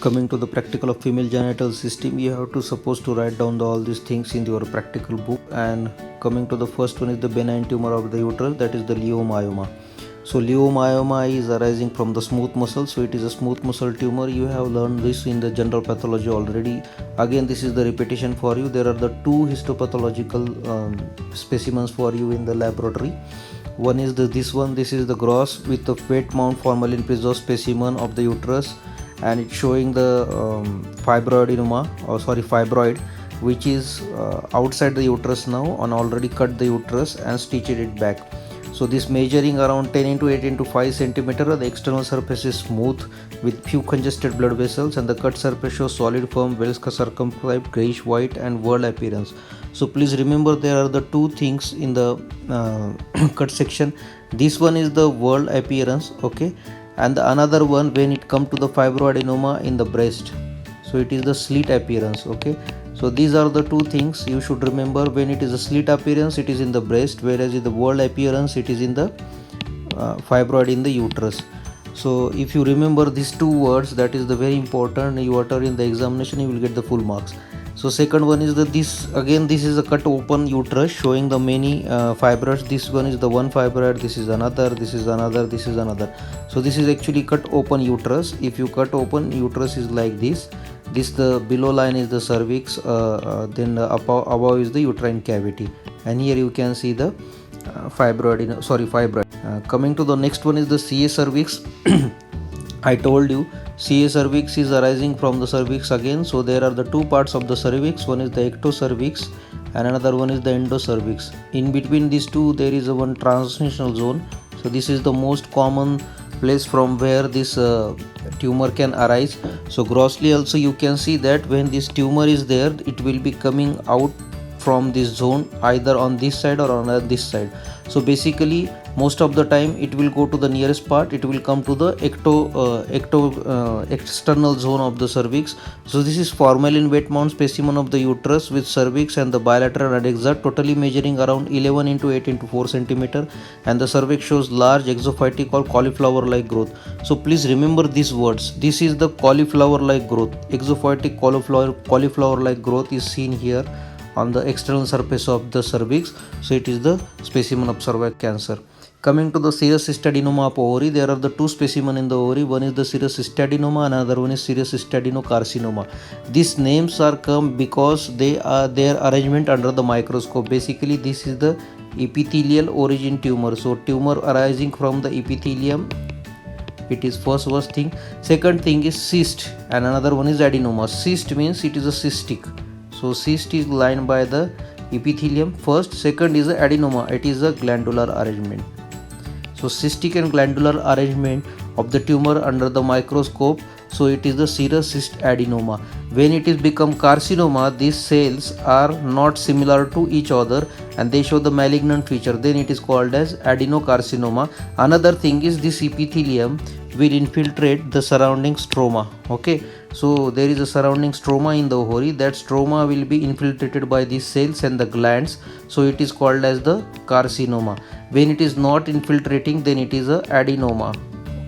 Coming to the practical of female genital system, you have to supposed to write down all these things in your practical book. And coming to the first one is the benign tumor of the uterus, that is the leiomyoma. So leiomyoma is arising from the smooth muscle, so it is a smooth muscle tumor. You have learned this in the general pathology already. Again, this is the repetition for you. There are the two histopathological specimens for you in the laboratory. One is this one. This is the gross with the wet mount formalin preserved specimen of the uterus, and it's showing the fibroid, which is outside the uterus now, and already cut the uterus and stitched it back. So this measuring around 10 into 8 into 5 centimeter. The external surface is smooth with few congested blood vessels, and the cut surface shows solid, firm, well circumscribed, grayish white and whorl appearance. So please remember, there are the two things in the cut section. This one is the whorl appearance, okay, and the another one when it come to the fibroadenoma in the breast, so it is the slit appearance, okay. So these are the two things you should remember. When it is a slit appearance, it is in the breast, whereas in the whorl appearance, it is in the fibroid in the uterus. So if you remember these two words, that is the very important. You utter in the examination, you will get the full marks. So second one is this is a cut open uterus showing the many fibroids. This one is the one fibroid, this is another, this is another, this is another. So this is actually cut open uterus. If you cut open uterus is like this. The below line is the cervix, then above is the uterine cavity, and here you can see the fibroid. Coming to the next one is the CA cervix. I told you CA cervix is arising from the cervix again. So there are the two parts of the cervix. One is the ectocervix and another one is the endocervix. In between these two there is a one transitional zone. So this is the most common place from where this tumor can arise. So grossly also you can see that when this tumor is there, it will be coming out from this zone either on this side or on this side. So basically most of the time it will go to the nearest part, it will come to the external zone of the cervix. So this is formalin wet mount specimen of the uterus with cervix and the bilateral adductor, totally measuring around 11 into 8 into 4 centimeter, and the cervix shows large exophytic or cauliflower like growth. So please remember these words. This is the cauliflower like growth. Exophytic cauliflower like growth is seen here on the external surface of the cervix. So it is the specimen of cervical cancer. Coming to the serous cystadenoma of ovary, there are the two specimens in the ovary. One is the serous cystadenoma, another one is serous cystadenocarcinoma. These names are come because they are their arrangement under the microscope. Basically this is the epithelial origin tumor. So tumor arising from the epithelium, it is first thing. Second thing is cyst, and another one is adenoma. Cyst means it is a cystic. So cyst is lined by the epithelium first. Second is the adenoma, it is a glandular arrangement. So cystic and glandular arrangement of the tumor under the microscope, so it is the serous cystadenoma. When it is become carcinoma, these cells are not similar to each other and they show the malignant feature, then it is called as adenocarcinoma. Another thing is this epithelium will infiltrate the surrounding stroma, okay. So there is a surrounding stroma in the ovary. That stroma will be infiltrated by these cells and the glands, so it is called as the carcinoma. When it is not infiltrating, then it is a adenoma,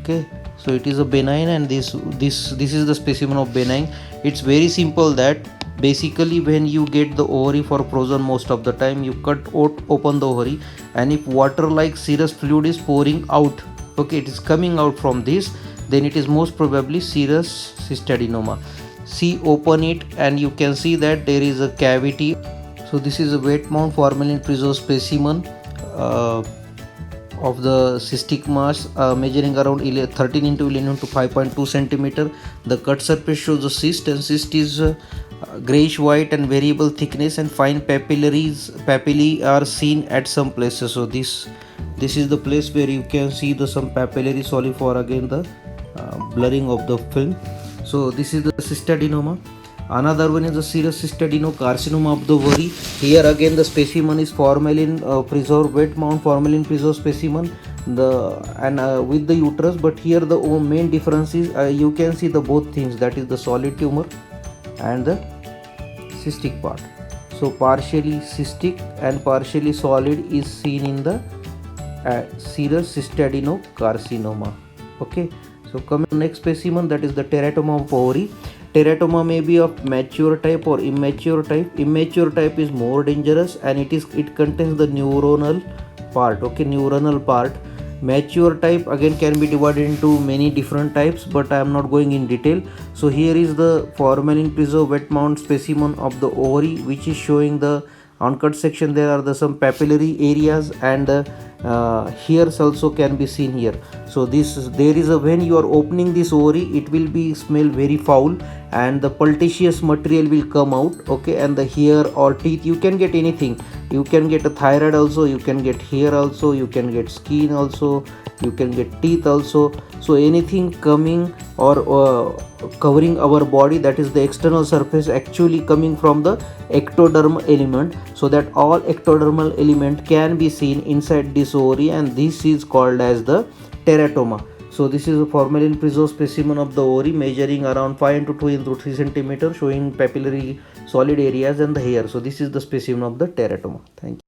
okay. So it is a benign, and this is the specimen of benign. It's very simple that basically when you get the ovary for frozen, most of the time you cut open the ovary, and if water like serous fluid is pouring out, okay, it is coming out from this, then it is most probably serous cystadenoma. See, open it and you can see that there is a cavity. So this is a wet mount formalin preserved specimen of the cystic mass, measuring around 13 into 11 into 5.2 centimeter. The cut surface shows a cyst, and cyst is grayish white and variable thickness, and fine papillae are seen at some places. So this is the place where you can see the some papillary. Sorry for again the blurring of the film. So this is the cystadenoma. Another one is the serous cystadenocarcinoma of the ovary. Here again the specimen is formalin preserved wet mount formalin preserved specimen with the uterus, but here the main difference is you can see the both things, that is the solid tumor and the cystic part. So partially cystic and partially solid is seen in the serous cystadenocarcinoma, okay. So coming to next specimen, that is the teratoma of ovary. Teratoma may be of mature type or immature type. Immature type is more dangerous and it contains the neuronal part. Okay, neuronal part. Mature type again can be divided into many different types, but I am not going in detail. So here is the formalin preserved wet mount specimen of the ovary, which is showing the uncut section. There are some papillary areas, and hairs also can be seen here. So there is a, when you are opening this ovary, it will be smell very foul and the pultaceous material will come out. Okay, and the hair or teeth, you can get anything. You can get a thyroid also, you can get hair also, you can get skin also, you can get teeth also. So anything coming or covering our body, that is the external surface, actually coming from the ectodermal element, so that all ectodermal element can be seen inside this ovary, and this is called as the teratoma. So this is a formalin preserved specimen of the ovary, measuring around 5 into 2 into 3 centimeter, showing papillary solid areas and the hair. So this is the specimen of the teratoma. Thank you.